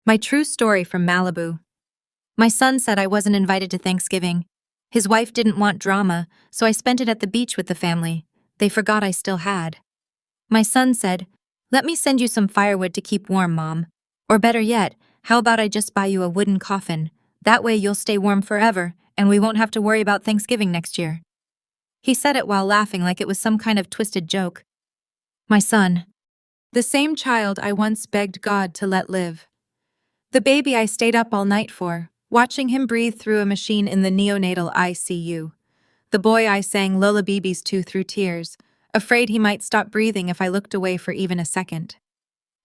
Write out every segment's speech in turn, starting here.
My true story from Malibu. My son said I wasn't invited to Thanksgiving. His wife didn't want drama, so I spent it at the beach with the family. They forgot I still had. My son said, "Let me send you some firewood to keep warm, Mom. Or better yet, how about I just buy you a wooden coffin? That way you'll stay warm forever, and we won't have to worry about Thanksgiving next year." He said it while laughing like it was some kind of twisted joke. My son. The same child I once begged God to let live. The baby I stayed up all night for, watching him breathe through a machine in the neonatal ICU. The boy I sang lullabies to through tears, afraid he might stop breathing if I looked away for even a second.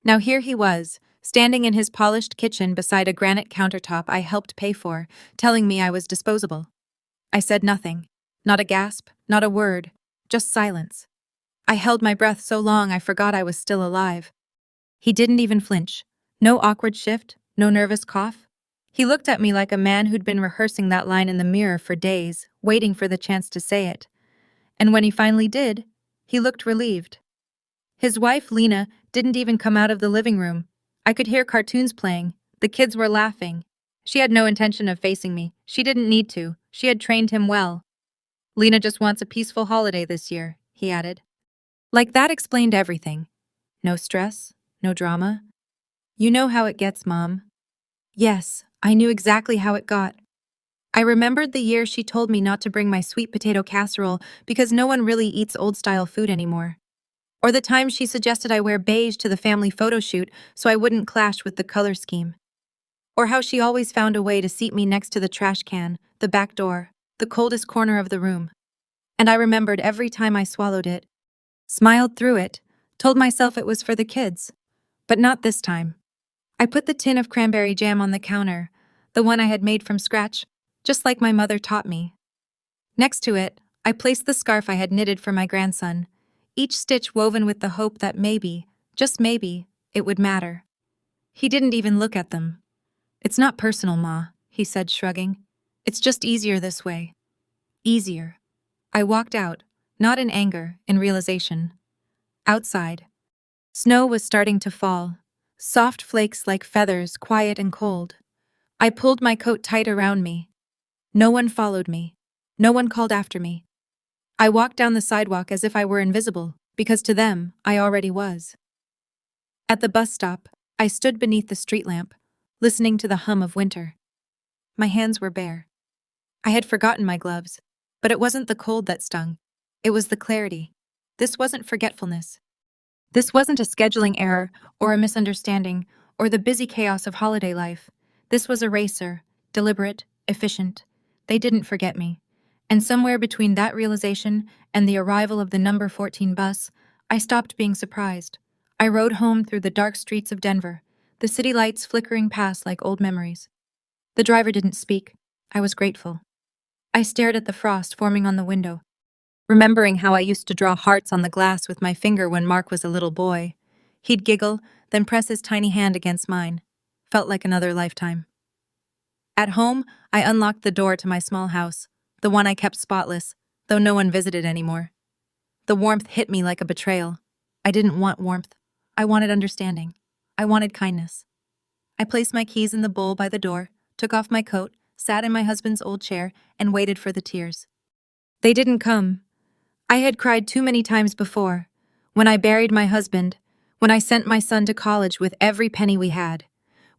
Now here he was, standing in his polished kitchen beside a granite countertop I helped pay for, telling me I was disposable. I said nothing. Not a gasp, not a word, just silence. I held my breath so long I forgot I was still alive. He didn't even flinch. No awkward shift, no nervous cough. He looked at me like a man who'd been rehearsing that line in the mirror for days, waiting for the chance to say it. And when he finally did, he looked relieved. His wife, Lena, didn't even come out of the living room. I could hear cartoons playing. The kids were laughing. She had no intention of facing me. She didn't need to. She had trained him well. "Lena just wants a peaceful holiday this year," he added. Like that explained everything. No stress, no drama. "You know how it gets, Mom." Yes, I knew exactly how it got. I remembered the year she told me not to bring my sweet potato casserole because no one really eats old-style food anymore. Or the time she suggested I wear beige to the family photo shoot so I wouldn't clash with the color scheme. Or how she always found a way to seat me next to the trash can, the back door, the coldest corner of the room. And I remembered every time I swallowed it, smiled through it, told myself it was for the kids. But not this time. I put the tin of cranberry jam on the counter, the one I had made from scratch, just like my mother taught me. Next to it, I placed the scarf I had knitted for my grandson, each stitch woven with the hope that maybe, just maybe, it would matter. He didn't even look at them. "It's not personal, Ma," he said, shrugging. "It's just easier this way." Easier. I walked out, not in anger, in realization. Outside. Snow was starting to fall, soft flakes like feathers, quiet and cold. I pulled my coat tight around me. No one followed me. No one called after me. I walked down the sidewalk as if I were invisible, because to them, I already was. At the bus stop, I stood beneath the street lamp, listening to the hum of winter. My hands were bare. I had forgotten my gloves, but it wasn't the cold that stung. It was the clarity. This wasn't forgetfulness. This wasn't a scheduling error or a misunderstanding or the busy chaos of holiday life. This was a racer, deliberate, efficient. They didn't forget me. And somewhere between that realization and the arrival of the number 14 bus, I stopped being surprised. I rode home through the dark streets of Denver, the city lights flickering past like old memories. The driver didn't speak. I was grateful. I stared at the frost forming on the window, remembering how I used to draw hearts on the glass with my finger when Mark was a little boy. He'd giggle, then press his tiny hand against mine. Felt like another lifetime. At home, I unlocked the door to my small house, the one I kept spotless, though no one visited anymore. The warmth hit me like a betrayal. I didn't want warmth. I wanted understanding. I wanted kindness. I placed my keys in the bowl by the door, took off my coat, sat in my husband's old chair, and waited for the tears. They didn't come. I had cried too many times before. When I buried my husband, when I sent my son to college with every penny we had,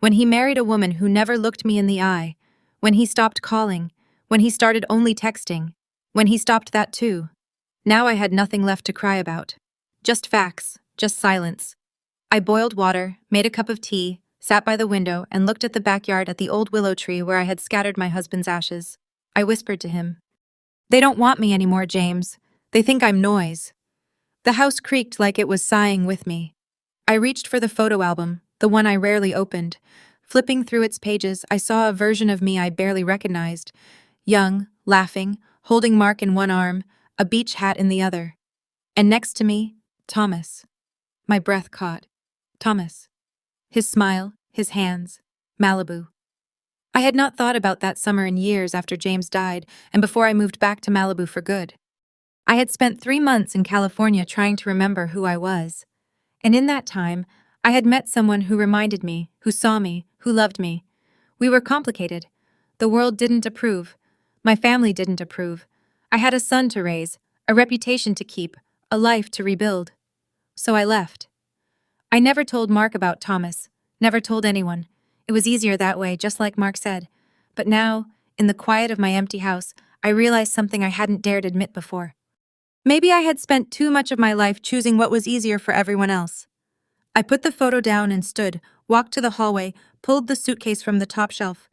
when he married a woman who never looked me in the eye, when he stopped calling, when he started only texting, when he stopped that too. Now I had nothing left to cry about. Just facts, just silence. I boiled water, made a cup of tea, sat by the window, and looked at the backyard at the old willow tree where I had scattered my husband's ashes. I whispered to him, "They don't want me anymore, James. They think I'm noise." The house creaked like it was sighing with me. I reached for the photo album, the one I rarely opened. Flipping through its pages, I saw a version of me I barely recognized. Young, laughing, holding Mark in one arm, a beach hat in the other. And next to me, Thomas. My breath caught. Thomas. His smile, his hands, Malibu. I had not thought about that summer in years after James died and before I moved back to Malibu for good. I had spent 3 months in California trying to remember who I was. And in that time, I had met someone who reminded me, who saw me, who loved me. We were complicated. The world didn't approve. My family didn't approve. I had a son to raise, a reputation to keep, a life to rebuild. So I left. I never told Mark about Thomas, never told anyone. It was easier that way, just like Mark said. But now, in the quiet of my empty house, I realized something I hadn't dared admit before. Maybe I had spent too much of my life choosing what was easier for everyone else. I put the photo down and stood, walked to the hallway, pulled the suitcase from the top shelf.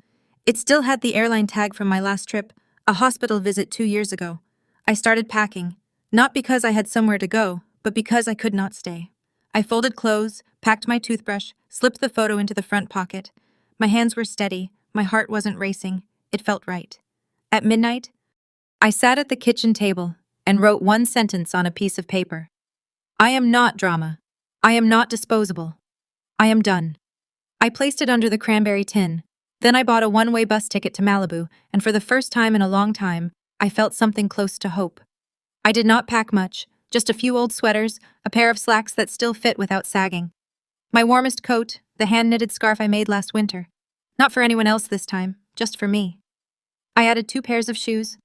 It still had the airline tag from my last trip, a hospital visit 2 years ago. I started packing, not because I had somewhere to go, but because I could not stay. I folded clothes, packed my toothbrush, slipped the photo into the front pocket. My hands were steady, my heart wasn't racing, it felt right. At midnight, I sat at the kitchen table and wrote one sentence on a piece of paper. I am not drama. I am not disposable. I am done. I placed it under the cranberry tin. Then I bought a one-way bus ticket to Malibu, and for the first time in a long time, I felt something close to hope. I did not pack much, just a few old sweaters, a pair of slacks that still fit without sagging. My warmest coat, the hand-knitted scarf I made last winter. Not for anyone else this time, just for me. I added 2 pairs of shoes,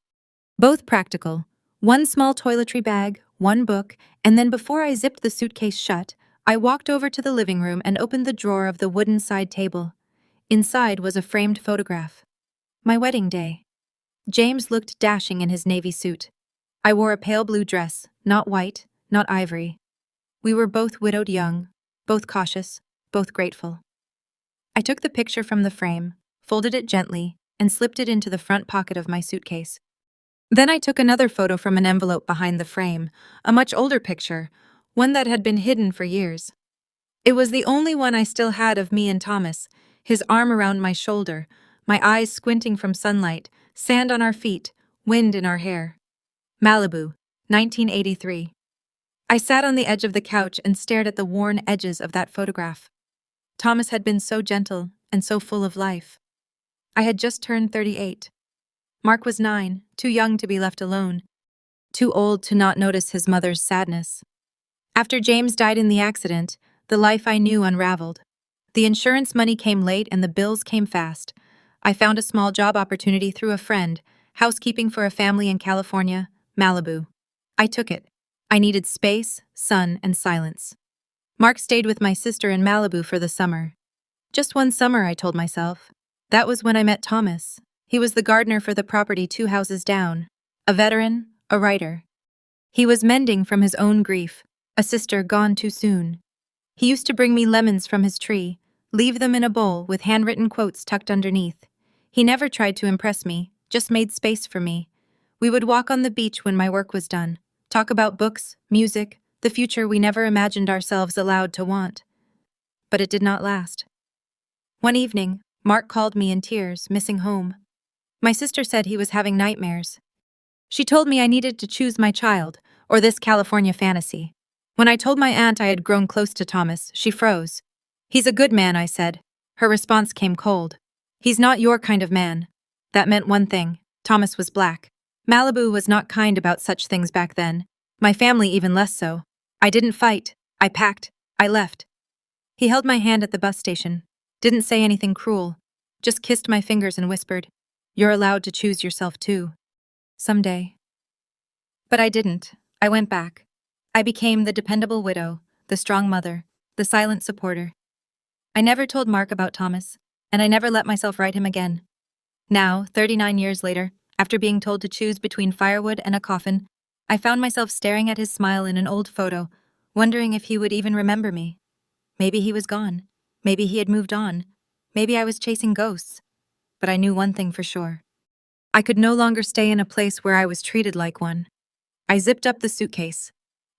both practical, one small toiletry bag, one book, and then before I zipped the suitcase shut, I walked over to the living room and opened the drawer of the wooden side table. Inside was a framed photograph. My wedding day. James looked dashing in his navy suit. I wore a pale blue dress, not white, not ivory. We were both widowed young, both cautious, both grateful. I took the picture from the frame, folded it gently, and slipped it into the front pocket of my suitcase. Then I took another photo from an envelope behind the frame, a much older picture, one that had been hidden for years. It was the only one I still had of me and Thomas, his arm around my shoulder, my eyes squinting from sunlight, sand on our feet, wind in our hair. Malibu, 1983. I sat on the edge of the couch and stared at the worn edges of that photograph. Thomas had been so gentle and so full of life. I had just turned 38. Mark was 9, too young to be left alone, too old to not notice his mother's sadness. After James died in the accident, the life I knew unraveled. The insurance money came late and the bills came fast. I found a small job opportunity through a friend, housekeeping for a family in California, Malibu. I took it. I needed space, sun, and silence. Mark stayed with my sister in Malibu for the summer. Just one summer, I told myself. That was when I met Thomas. He was the gardener for the property 2 houses down. A veteran, a writer. He was mending from his own grief, a sister gone too soon. He used to bring me lemons from his tree, leave them in a bowl with handwritten quotes tucked underneath. He never tried to impress me, just made space for me. We would walk on the beach when my work was done, talk about books, music, the future we never imagined ourselves allowed to want. But it did not last. One evening, Mark called me in tears, missing home. My sister said he was having nightmares. She told me I needed to choose my child, or this California fantasy. When I told my aunt I had grown close to Thomas, she froze. He's a good man, I said. Her response came cold. He's not your kind of man. That meant one thing. Thomas was black. Malibu was not kind about such things back then. My family even less so. I didn't fight. I packed. I left. He held my hand at the bus station. Didn't say anything cruel. Just kissed my fingers and whispered, "You're allowed to choose yourself too. Someday." But I didn't. I went back. I became the dependable widow, the strong mother, the silent supporter. I never told Mark about Thomas, and I never let myself write him again. Now, 39 years later, after being told to choose between firewood and a coffin, I found myself staring at his smile in an old photo, wondering if he would even remember me. Maybe he was gone. Maybe he had moved on. Maybe I was chasing ghosts. But I knew one thing for sure. I could no longer stay in a place where I was treated like one. I zipped up the suitcase.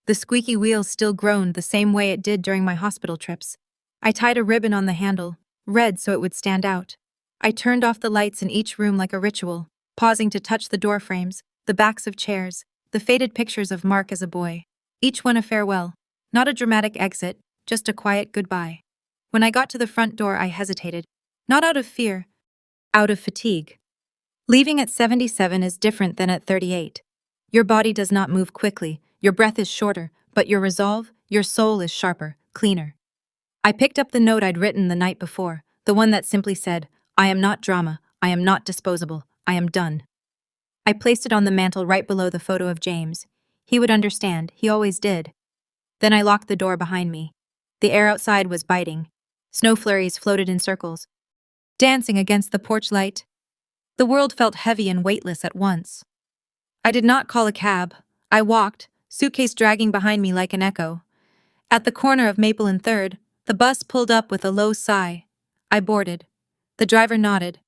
The squeaky wheel still groaned the same way it did during my hospital trips. I tied a ribbon on the handle, red so it would stand out. I turned off the lights in each room like a ritual, pausing to touch the door frames, the backs of chairs, the faded pictures of Mark as a boy. Each one a farewell, not a dramatic exit, just a quiet goodbye. When I got to the front door, I hesitated, not out of fear, out of fatigue. Leaving at 77 is different than at 38. Your body does not move quickly, your breath is shorter, but your resolve, your soul is sharper, cleaner. I picked up the note I'd written the night before, The one that simply said, "I am not drama, I am not disposable, I am done." I placed it on the mantel right below the photo of James. He would understand, he always did. Then I locked the door behind me. The air outside was biting. Snow flurries floated in circles, dancing against the porch light. The world felt heavy and weightless at once. I did not call a cab. I walked, suitcase dragging behind me like an echo. At the corner of Maple and 3rd, the bus pulled up with a low sigh. I boarded. The driver nodded.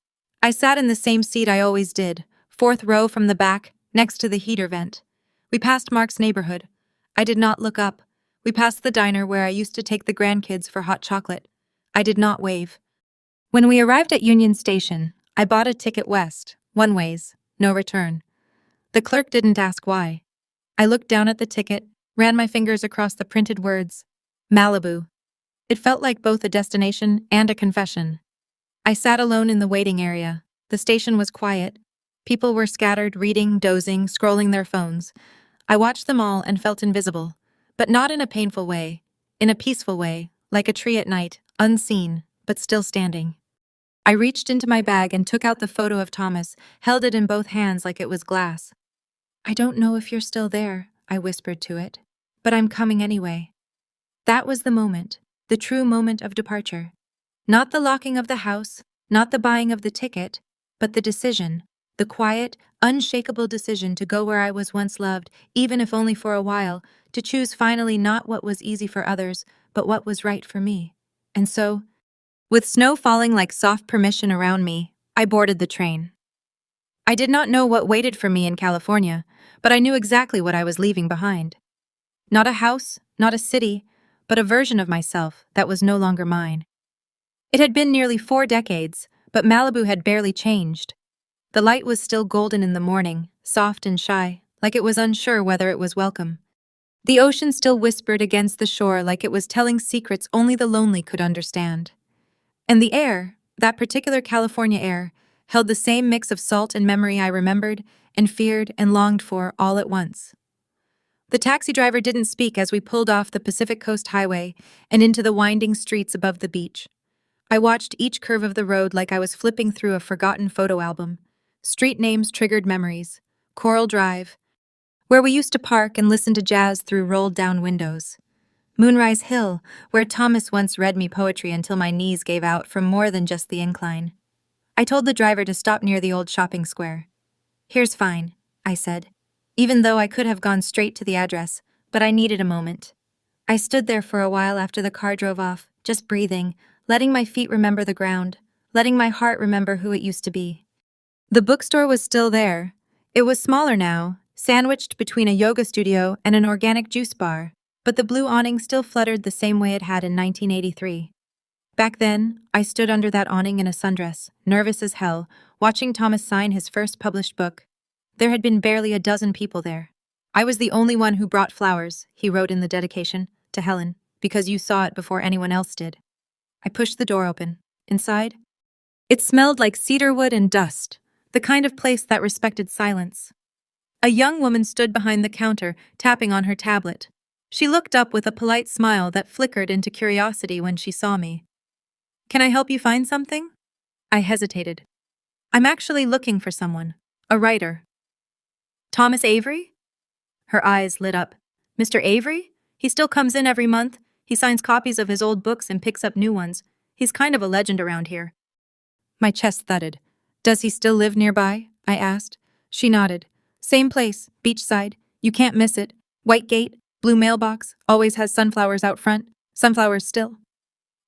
I sat in the same seat I always did, 4th row from the back, next to the heater vent. We passed Mark's neighborhood. I did not look up. We passed the diner where I used to take the grandkids for hot chocolate. I did not wave. When we arrived at Union Station, I bought a ticket west, one ways, no return. The clerk didn't ask why. I looked down at the ticket, ran my fingers across the printed words, Malibu. It felt like both a destination and a confession. I sat alone in the waiting area. The station was quiet. People were scattered, reading, dozing, scrolling their phones. I watched them all and felt invisible, but not in a painful way, in a peaceful way, like a tree at night, unseen, but still standing. I reached into my bag and took out the photo of Thomas, held it in both hands like it was glass. "I don't know if you're still there," I whispered to it, "but I'm coming anyway." That was the moment, the true moment of departure. Not the locking of the house, not the buying of the ticket, but the decision, the quiet, unshakable decision to go where I was once loved, even if only for a while, to choose finally not what was easy for others, but what was right for me. And so, with snow falling like soft permission around me, I boarded the train. I did not know what waited for me in California, but I knew exactly what I was leaving behind. Not a house, not a city, but a version of myself that was no longer mine. It had been nearly 4 decades, but Malibu had barely changed. The light was still golden in the morning, soft and shy, like it was unsure whether it was welcome. The ocean still whispered against the shore like it was telling secrets only the lonely could understand. And the air, that particular California air, held the same mix of salt and memory I remembered and feared and longed for all at once. The taxi driver didn't speak as we pulled off the Pacific Coast Highway and into the winding streets above the beach. I watched each curve of the road like I was flipping through a forgotten photo album. Street names triggered memories. Coral Drive, where we used to park and listen to jazz through rolled-down windows. Moonrise Hill, where Thomas once read me poetry until my knees gave out from more than just the incline. I told the driver to stop near the old shopping square. "Here's fine," I said, even though I could have gone straight to the address, but I needed a moment. I stood there for a while after the car drove off, just breathing, letting my feet remember the ground, letting my heart remember who it used to be. The bookstore was still there. It was smaller now, sandwiched between a yoga studio and an organic juice bar, but the blue awning still fluttered the same way it had in 1983. Back then, I stood under that awning in a sundress, nervous as hell, watching Thomas sign his first published book. There had been barely a dozen people there. "I was the only one who brought flowers," he wrote in the dedication, to Helen, "because you saw it before anyone else did." I pushed the door open. Inside, it smelled like cedarwood and dust, the kind of place that respected silence. A young woman stood behind the counter, tapping on her tablet. She looked up with a polite smile that flickered into curiosity when she saw me. "Can I help you find something?" I hesitated. "I'm actually looking for someone. A writer." "Thomas Avery?" Her eyes lit up. "Mr. Avery? He still comes in every month. He signs copies of his old books and picks up new ones. He's kind of a legend around here." My chest thudded. "Does he still live nearby?" I asked. She nodded. "Same place, beachside. You can't miss it. White gate, blue mailbox, always has sunflowers out front. Sunflowers still."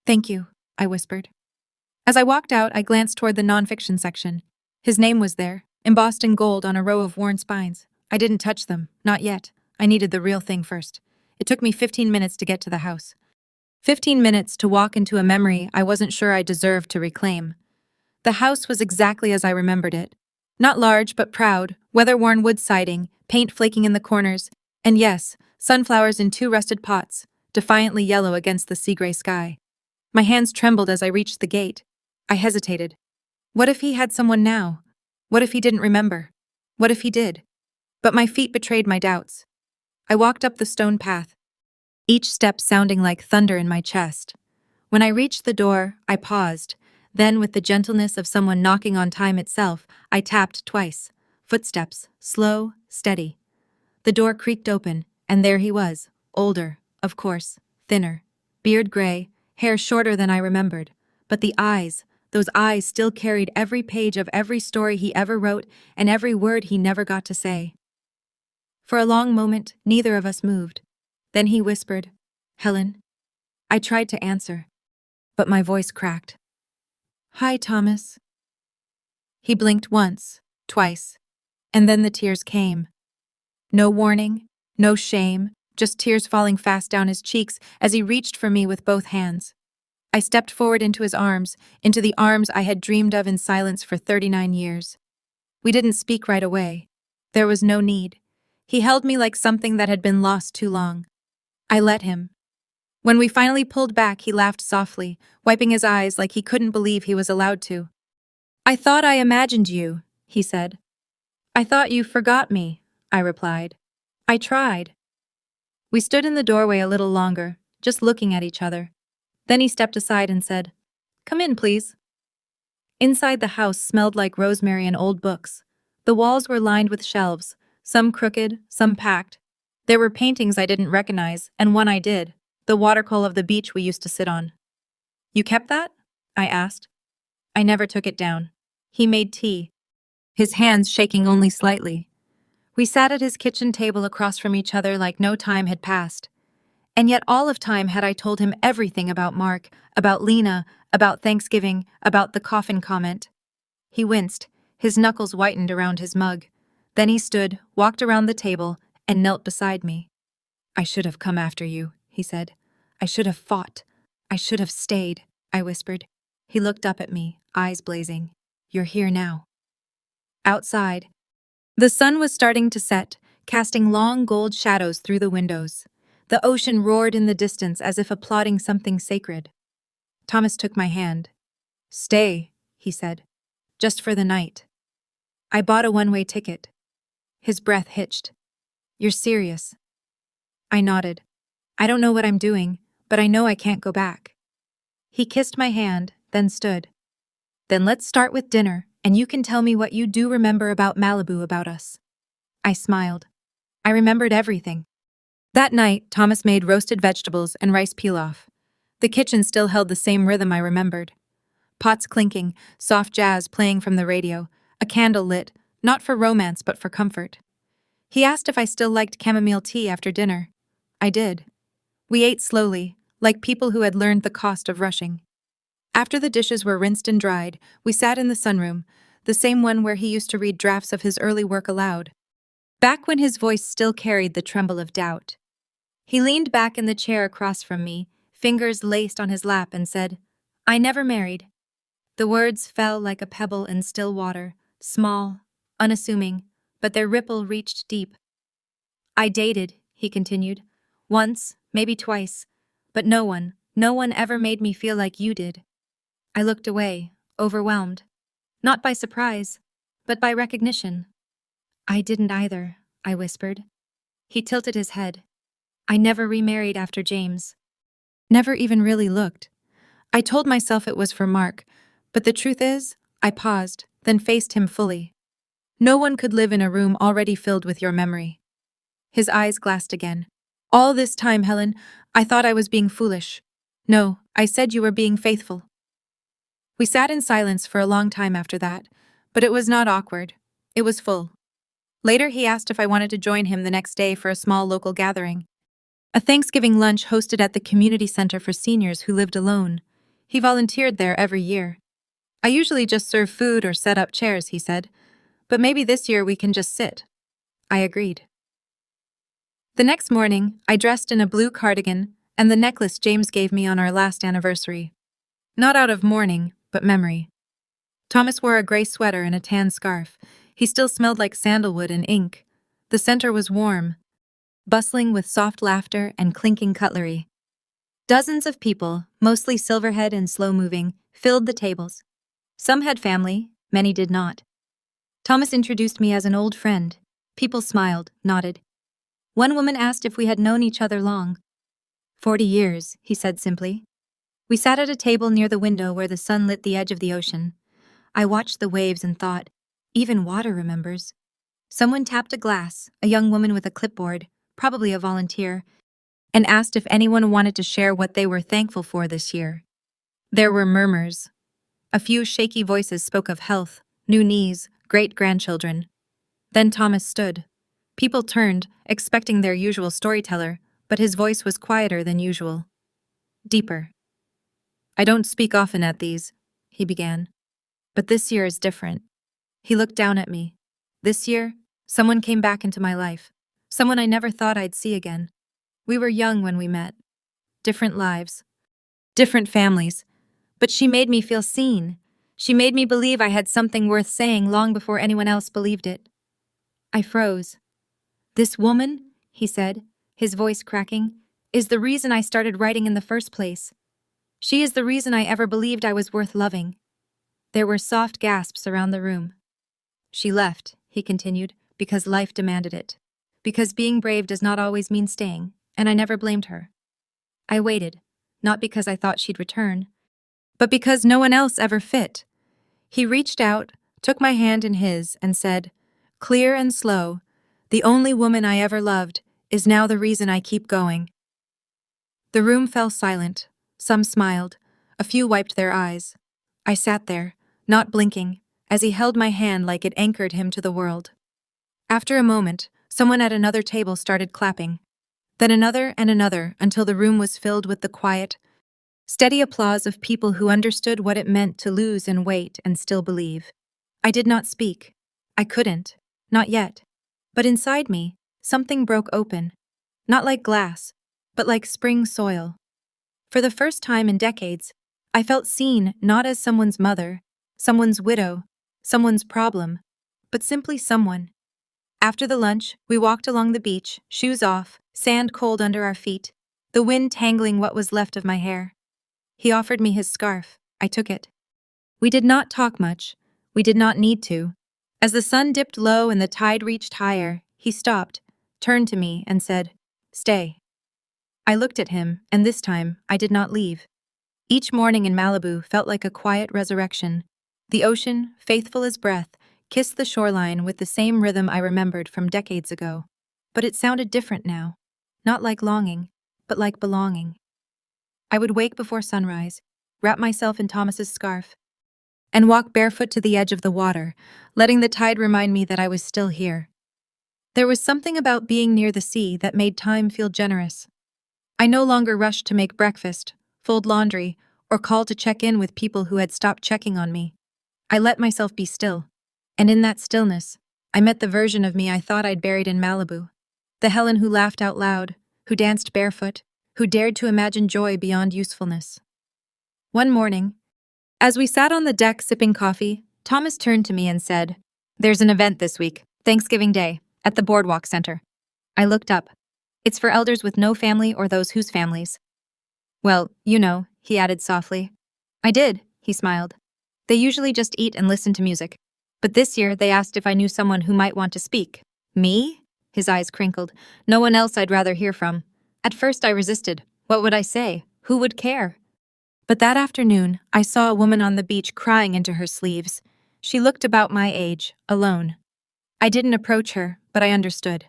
"Thank you," I whispered. As I walked out, I glanced toward the nonfiction section. His name was there, embossed in gold on a row of worn spines. I didn't touch them, not yet. I needed the real thing first. It took me 15 minutes to get to the house. 15 minutes to walk into a memory I wasn't sure I deserved to reclaim. The house was exactly as I remembered it. Not large, but proud, weather-worn wood siding, paint flaking in the corners, and yes, sunflowers in 2 rusted pots, defiantly yellow against the sea-gray sky. My hands trembled as I reached the gate. I hesitated. What if he had someone now? What if he didn't remember? What if he did? But my feet betrayed my doubts. I walked up the stone path, each step sounding like thunder in my chest. When I reached the door, I paused, Then, with the gentleness of someone knocking on time itself, I tapped twice. Footsteps, slow, steady. The door creaked open, and there he was, older, of course, thinner, beard gray, hair shorter than I remembered. But the eyes, those eyes still carried every page of every story he ever wrote and every word he never got to say. For a long moment, neither of us moved. Then he whispered, "Helen." I tried to answer, but my voice cracked. "Hi, Thomas." He blinked once, twice, and then the tears came. No warning, no shame, just tears falling fast down his cheeks as he reached for me with both hands. I stepped forward into his arms, into the arms I had dreamed of in silence for 39 years. We didn't speak right away. There was no need. He held me like something that had been lost too long. I let him. When we finally pulled back, he laughed softly, wiping his eyes like he couldn't believe he was allowed to. "I thought I imagined you," he said. "I thought you forgot me," I replied. "I tried." We stood in the doorway a little longer, just looking at each other. Then he stepped aside and said, "Come in, please." Inside the house smelled like rosemary and old books. The walls were lined with shelves, some crooked, some packed. There were paintings I didn't recognize, and one I did, the watercolor of the beach we used to sit on. "You kept that?" I asked. I never took it down. He made tea, his hands shaking only slightly. We sat at his kitchen table across from each other like no time had passed. And yet all of time had I told him everything about Mark, about Lena, about Thanksgiving, about the Coffin comment. He winced, his knuckles whitened around his mug. Then he stood, walked around the table, and knelt beside me. "I should have come after you," he said. "I should have fought. I should have stayed," I whispered. He looked up at me, eyes blazing. "You're here now." Outside, the sun was starting to set, casting long gold shadows through the windows. The ocean roared in the distance as if applauding something sacred. Thomas took my hand. "Stay," he said. "Just for the night." I bought a one-way ticket. His breath hitched. "You're serious?" I nodded. "I don't know what I'm doing, but I know I can't go back." He kissed my hand, then stood. "Then let's start with dinner, and you can tell me what you do remember about Malibu about us." I smiled. I remembered everything. That night, Thomas made roasted vegetables and rice pilaf. The kitchen still held the same rhythm I remembered. Pots clinking, soft jazz playing from the radio, a candle lit, not for romance but for comfort. He asked if I still liked chamomile tea after dinner. I did. We ate slowly, like people who had learned the cost of rushing. After the dishes were rinsed and dried, we sat in the sunroom, the same one where he used to read drafts of his early work aloud. Back when his voice still carried the tremble of doubt. He leaned back in the chair across from me, fingers laced on his lap, and said, "I never married." The words fell like a pebble in still water, small, unassuming, but their ripple reached deep. "I dated," he continued, "once, maybe twice, but no one ever made me feel like you did." I looked away, overwhelmed, not by surprise, but by recognition. "I didn't either," I whispered. He tilted his head. "I never remarried after James. Never even really looked. I told myself it was for Mark, but the truth is, I paused, then faced him fully. No one could live in a room already filled with your memory." His eyes glassed again. "All this time, Helen, I thought I was being foolish. No, I said you were being faithful." We sat in silence for a long time after that, but it was not awkward. It was full. Later he asked if I wanted to join him the next day for a small local gathering. A Thanksgiving lunch hosted at the community center for seniors who lived alone. He volunteered there every year. "I usually just serve food or set up chairs," he said, "but maybe this year we can just sit." I agreed. The next morning, I dressed in a blue cardigan and the necklace James gave me on our last anniversary. Not out of mourning, but memory. Thomas wore a gray sweater and a tan scarf. He still smelled like sandalwood and ink. The center was warm, bustling with soft laughter and clinking cutlery. Dozens of people, mostly silverhead and slow-moving, filled the tables. Some had family, many did not. Thomas introduced me as an old friend. People smiled, nodded. One woman asked if we had known each other long. 40 years, he said simply. We sat at a table near the window where the sun lit the edge of the ocean. I watched the waves and thought, even water remembers. Someone tapped a glass, a young woman with a clipboard, probably a volunteer, and asked if anyone wanted to share what they were thankful for this year. There were murmurs. A few shaky voices spoke of health, new knees, great-grandchildren. Then Thomas stood. People turned, expecting their usual storyteller, but his voice was quieter than usual. Deeper. I don't speak often at these, he began. But this year is different. He looked down at me. This year, someone came back into my life. Someone I never thought I'd see again. We were young when we met. Different lives. Different families. But she made me feel seen. She made me believe I had something worth saying long before anyone else believed it. I froze. This woman, he said, his voice cracking, is the reason I started writing in the first place. She is the reason I ever believed I was worth loving. There were soft gasps around the room. She left, he continued, because life demanded it. Because being brave does not always mean staying, and I never blamed her. I waited, not because I thought she'd return, but because no one else ever fit. He reached out, took my hand in his, and said, clear and slow, the only woman I ever loved is now the reason I keep going. The room fell silent. Some smiled. A few wiped their eyes. I sat there, not blinking, as he held my hand like it anchored him to the world. After a moment, someone at another table started clapping. Then another and another until the room was filled with the quiet, steady applause of people who understood what it meant to lose and wait and still believe. I did not speak. I couldn't. Not yet. But inside me, something broke open. Not like glass, but like spring soil. For the first time in decades, I felt seen not as someone's mother, someone's widow, someone's problem, but simply someone. After the lunch, we walked along the beach, shoes off, sand cold under our feet, the wind tangling what was left of my hair. He offered me his scarf. I took it. We did not talk much. We did not need to. As the sun dipped low and the tide reached higher, he stopped, turned to me, and said, stay. I looked at him, and this time, I did not leave. Each morning in Malibu felt like a quiet resurrection. The ocean, faithful as breath, kissed the shoreline with the same rhythm I remembered from decades ago. But it sounded different now. Not like longing, but like belonging. I would wake before sunrise, wrap myself in Thomas's scarf, and walk barefoot to the edge of the water, letting the tide remind me that I was still here. There was something about being near the sea that made time feel generous. I no longer rushed to make breakfast, fold laundry, or call to check in with people who had stopped checking on me. I let myself be still. And in that stillness, I met the version of me I thought I'd buried in Malibu. The Helen who laughed out loud, who danced barefoot, who dared to imagine joy beyond usefulness. One morning, as we sat on the deck sipping coffee, Thomas turned to me and said, there's an event this week, Thanksgiving Day, at the Boardwalk Center. I looked up. It's for elders with no family or those whose families. Well, you know, he added softly. I did, he smiled. They usually just eat and listen to music. But this year they asked if I knew someone who might want to speak. Me? His eyes crinkled. No one else I'd rather hear from. At first I resisted. What would I say? Who would care? But that afternoon, I saw a woman on the beach crying into her sleeves. She looked about my age, alone. I didn't approach her, but I understood.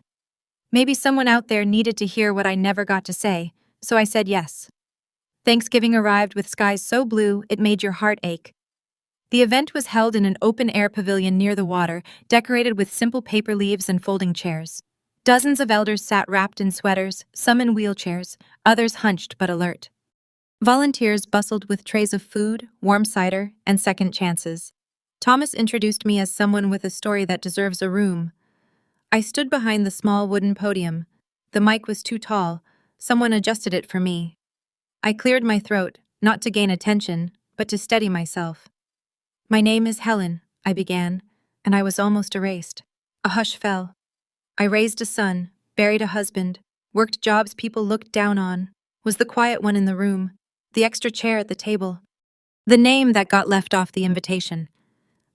Maybe someone out there needed to hear what I never got to say, so I said yes. Thanksgiving arrived with skies so blue it made your heart ache. The event was held in an open-air pavilion near the water, decorated with simple paper leaves and folding chairs. Dozens of elders sat wrapped in sweaters, some in wheelchairs, others hunched but alert. Volunteers bustled with trays of food, warm cider, and second chances. Thomas introduced me as someone with a story that deserves a room. I stood behind the small wooden podium. The mic was too tall. Someone adjusted it for me. I cleared my throat, not to gain attention, but to steady myself. My name is Helen, I began, and I was almost erased. A hush fell. I raised a son, buried a husband, worked jobs people looked down on, was the quiet one in the room, the extra chair at the table. The name that got left off the invitation.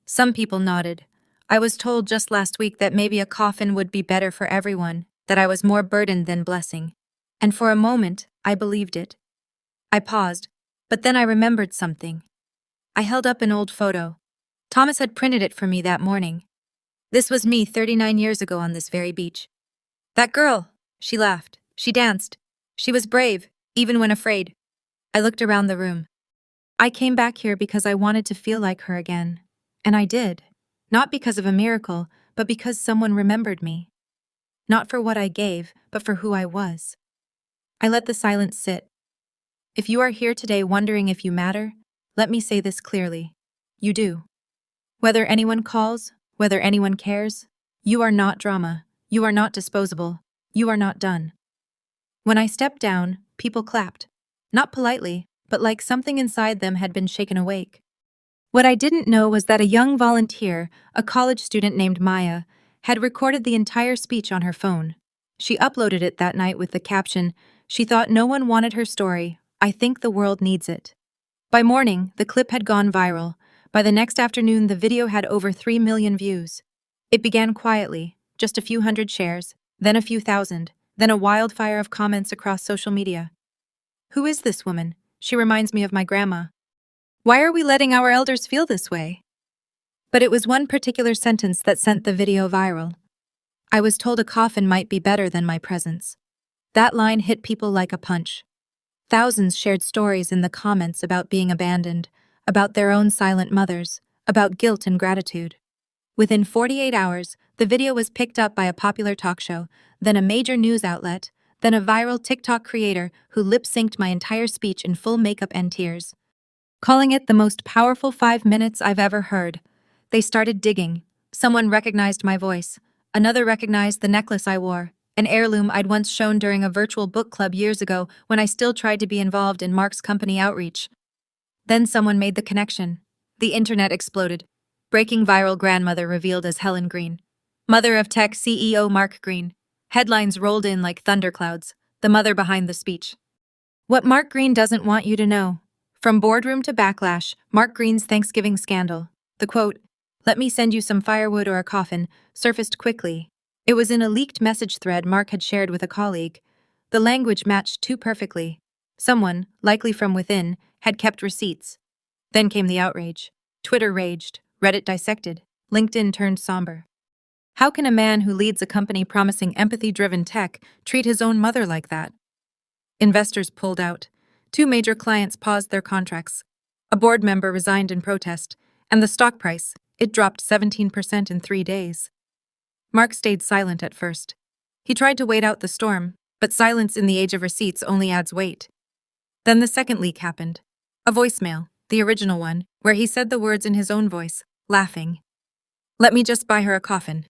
Some people nodded. I was told just last week that maybe a coffin would be better for everyone, that I was more burden than blessing. And for a moment, I believed it. I paused. But then I remembered something. I held up an old photo. Thomas had printed it for me that morning. This was me 39 years ago on this very beach. That girl! She laughed. She danced. She was brave, even when afraid. I looked around the room. I came back here because I wanted to feel like her again. And I did. Not because of a miracle, but because someone remembered me. Not for what I gave, but for who I was. I let the silence sit. If you are here today wondering if you matter, let me say this clearly. You do. Whether anyone calls, whether anyone cares, you are not drama. You are not disposable. You are not done. When I stepped down, people clapped. Not politely, but like something inside them had been shaken awake. What I didn't know was that a young volunteer, a college student named Maya, had recorded the entire speech on her phone. She uploaded it that night with the caption, "She thought no one wanted her story. I think the world needs it." By morning, the clip had gone viral. By the next afternoon, the video had over 3 million views. It began quietly, just a few hundred shares, then a few thousand, then a wildfire of comments across social media. Who is this woman? She reminds me of my grandma. Why are we letting our elders feel this way? But it was one particular sentence that sent the video viral. I was told a coffin might be better than my presence. That line hit people like a punch. Thousands shared stories in the comments about being abandoned, about their own silent mothers, about guilt and gratitude. Within 48 hours, the video was picked up by a popular talk show, then a major news outlet, then a viral TikTok creator who lip-synced my entire speech in full makeup and tears, calling it the most powerful 5 minutes I've ever heard. They started digging. Someone recognized my voice. Another recognized the necklace I wore, an heirloom I'd once shown during a virtual book club years ago when I still tried to be involved in Mark's company outreach. Then someone made the connection. The internet exploded. Breaking viral grandmother revealed as Helen Green. Mother of tech CEO Mark Green. Headlines rolled in like thunderclouds. The mother behind the speech. What Mark Green doesn't want you to know. From boardroom to backlash, Mark Green's Thanksgiving scandal. The quote, "Let me send you some firewood or a coffin," surfaced quickly. It was in a leaked message thread Mark had shared with a colleague. The language matched too perfectly. Someone, likely from within, had kept receipts. Then came the outrage. Twitter raged, Reddit dissected, LinkedIn turned somber. How can a man who leads a company promising empathy-driven tech treat his own mother like that? Investors pulled out. 2 major clients paused their contracts. A board member resigned in protest, and the stock price, it dropped 17% in 3 days. Mark stayed silent at first. He tried to wait out the storm, but silence in the age of receipts only adds weight. Then the second leak happened. A voicemail, the original one, where he said the words in his own voice, laughing. "Let me just buy her a coffin.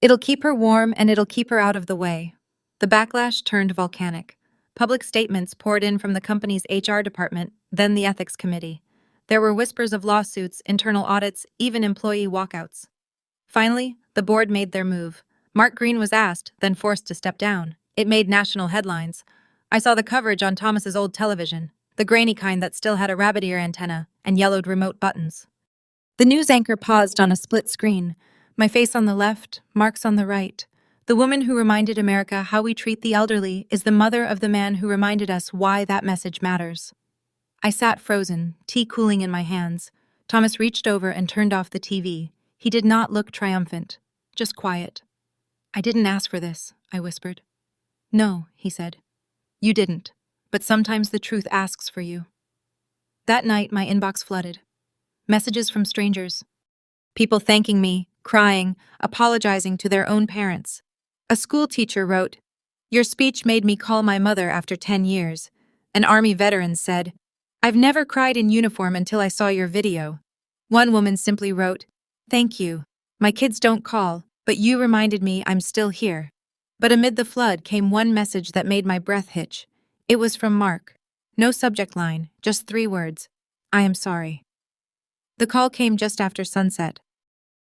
It'll keep her warm and it'll keep her out of the way." The backlash turned volcanic. Public statements poured in from the company's HR department, then the ethics committee. There were whispers of lawsuits, internal audits, even employee walkouts. Finally, the board made their move. Mark Green was asked, then forced to step down. It made national headlines. I saw the coverage on Thomas's old television, the grainy kind that still had a rabbit ear antenna and yellowed remote buttons. The news anchor paused on a split screen, my face on the left, Mark's on the right. The woman who reminded America how we treat the elderly is the mother of the man who reminded us why that message matters. I sat frozen, tea cooling in my hands. Thomas reached over and turned off the TV. He did not look triumphant, just quiet. "I didn't ask for this," I whispered. "No," he said. "You didn't, but sometimes the truth asks for you." That night, my inbox flooded. Messages from strangers. People thanking me, crying, apologizing to their own parents. A school teacher wrote, "Your speech made me call my mother after 10 years. An Army veteran said, "I've never cried in uniform until I saw your video." One woman simply wrote, "Thank you. My kids don't call, but you reminded me I'm still here." But amid the flood came one message that made my breath hitch. It was from Mark. No subject line, just 3 words. "I am sorry." The call came just after sunset.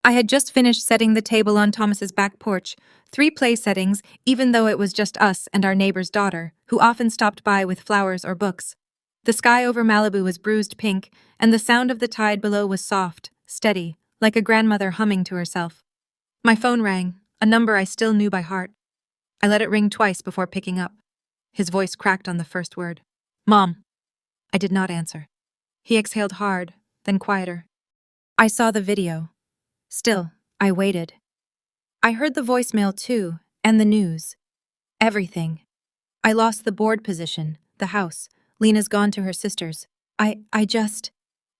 I had just finished setting the table on Thomas's back porch, 3 place settings, even though it was just us and our neighbor's daughter, who often stopped by with flowers or books. The sky over Malibu was bruised pink, and the sound of the tide below was soft, steady, like a grandmother humming to herself. My phone rang, a number I still knew by heart. I let it ring twice before picking up. His voice cracked on the first word. "Mom." I did not answer. He exhaled hard, then quieter. I saw the video. Still, I waited. I heard the voicemail too, and the news. Everything. I lost the board position, the house. Lena's gone to her sister's. I just...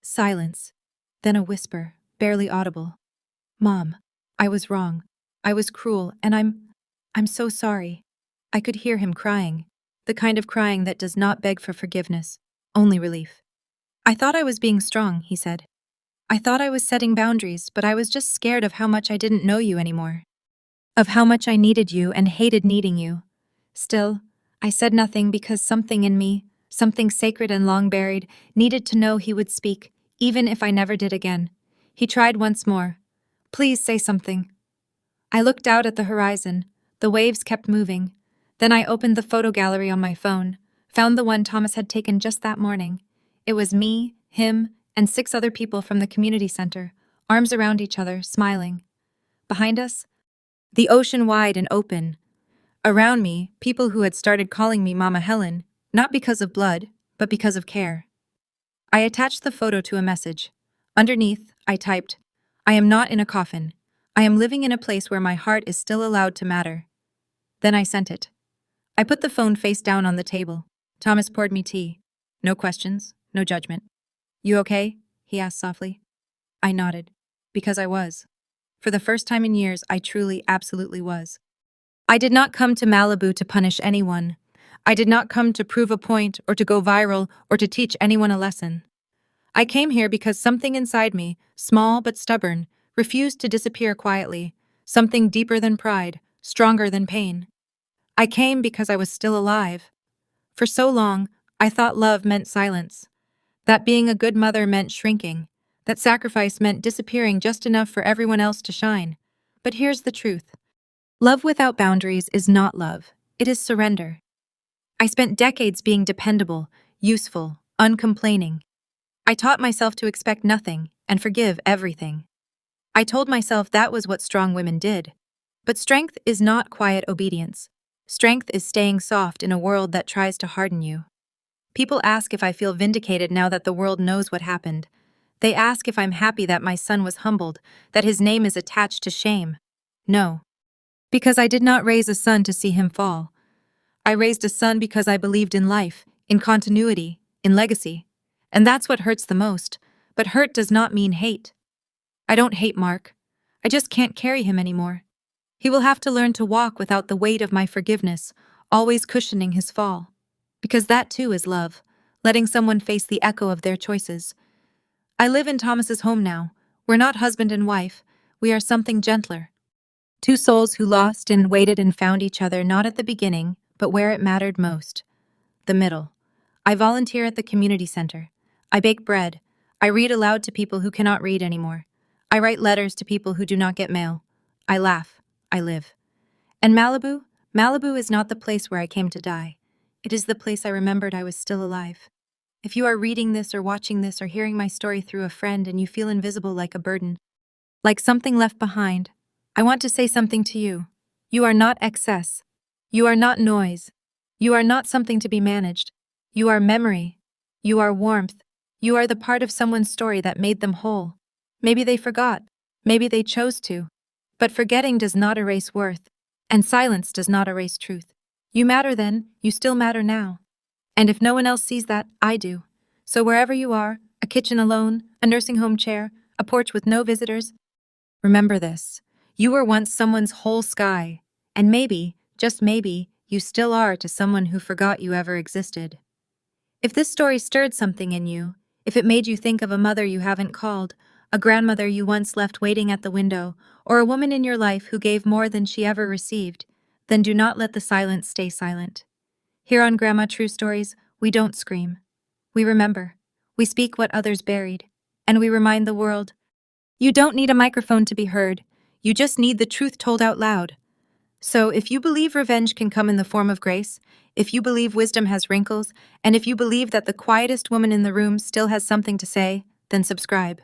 Silence. Then a whisper, barely audible. Mom, I was wrong. I was cruel, and I'm so sorry. I could hear him crying. The kind of crying that does not beg for forgiveness, only relief. I thought I was being strong, he said. I thought I was setting boundaries, but I was just scared of how much I didn't know you anymore. Of how much I needed you and hated needing you. Still, I said nothing because something in me, something sacred and long buried, needed to know he would speak, even if I never did again. He tried once more. Please say something. I looked out at the horizon. The waves kept moving. Then I opened the photo gallery on my phone, found the one Thomas had taken just that morning. It was me, him, and 6 other people from the community center, arms around each other, smiling. Behind us, the ocean wide and open. Around me, people who had started calling me Mama Helen, not because of blood, but because of care. I attached the photo to a message. Underneath, I typed, I am not in a coffin. I am living in a place where my heart is still allowed to matter. Then I sent it. I put the phone face down on the table. Thomas poured me tea. No questions, no judgment. You okay? He asked softly. I nodded. Because I was. For the first time in years, I truly, absolutely was. I did not come to Malibu to punish anyone. I did not come to prove a point or to go viral or to teach anyone a lesson. I came here because something inside me, small but stubborn, refused to disappear quietly, something deeper than pride, stronger than pain. I came because I was still alive. For so long, I thought love meant silence, that being a good mother meant shrinking, that sacrifice meant disappearing just enough for everyone else to shine. But here's the truth. Love without boundaries is not love. It is surrender. I spent decades being dependable, useful, uncomplaining. I taught myself to expect nothing and forgive everything. I told myself that was what strong women did. But strength is not quiet obedience. Strength is staying soft in a world that tries to harden you. People ask if I feel vindicated now that the world knows what happened. They ask if I'm happy that my son was humbled, that his name is attached to shame. No. Because I did not raise a son to see him fall. I raised a son because I believed in life, in continuity, in legacy. And that's what hurts the most. But hurt does not mean hate. I don't hate Mark. I just can't carry him anymore. He will have to learn to walk without the weight of my forgiveness, always cushioning his fall. Because that too is love, letting someone face the echo of their choices. I live in Thomas's home now. We're not husband and wife. We are something gentler. 2 souls who lost and waited and found each other not at the beginning, but where it mattered most. The middle. I volunteer at the community center. I bake bread. I read aloud to people who cannot read anymore. I write letters to people who do not get mail. I laugh. I live. And Malibu? Malibu is not the place where I came to die. It is the place I remembered I was still alive. If you are reading this or watching this or hearing my story through a friend and you feel invisible like a burden, like something left behind, I want to say something to you. You are not excess. You are not noise. You are not something to be managed. You are memory. You are warmth. You are the part of someone's story that made them whole. Maybe they forgot. Maybe they chose to. But forgetting does not erase worth, and silence does not erase truth. You matter then, you still matter now. And if no one else sees that, I do. So wherever you are, a kitchen alone, a nursing home chair, a porch with no visitors, remember this. You were once someone's whole sky, and maybe, just maybe, you still are to someone who forgot you ever existed. If this story stirred something in you, if it made you think of a mother you haven't called, a grandmother you once left waiting at the window, or a woman in your life who gave more than she ever received, then do not let the silence stay silent. Here on Grandma True Stories, we don't scream. We remember. We speak what others buried. And we remind the world, you don't need a microphone to be heard. You just need the truth told out loud. So if you believe revenge can come in the form of grace, if you believe wisdom has wrinkles, and if you believe that the quietest woman in the room still has something to say, then subscribe.